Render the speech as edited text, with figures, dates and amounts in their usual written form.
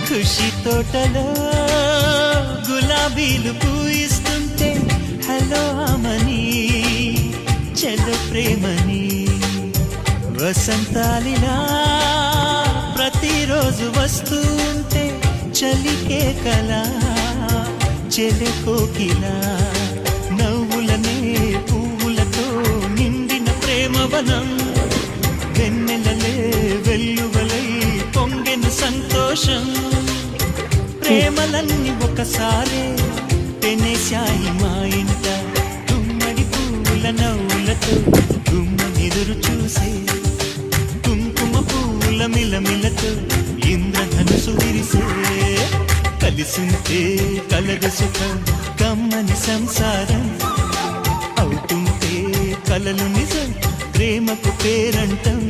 ఖుషి తోటలో గులాబీలు పూయిస్తుంటే హలో అమని చెల్లు ప్రేమని వసంతాలిలా ప్రతిరోజు వస్తూ ఉంటే చలికే కలా చెలె కోకిలా నవ్వులనే పువ్వులతో నిండిన ప్రేమవనం వెన్నెలలే వెల్లువలై పొంగెను సంతోషం ప్రేమలన్నీ ఒకసారే పెనేశాయి మా ఇంట గుమ్మడి పువ్వుల నవ్వులతో గుమ్మనెదురు చూసే కుంకుమ పువ్వుల మిలమిలతో ఇంద్రధనుసు విరిసే కలిసుంటే కలగ సుఖం కమ్మని సంసారం అవుతుంటే కలలు నిజం ప్రేమకు పేరంటం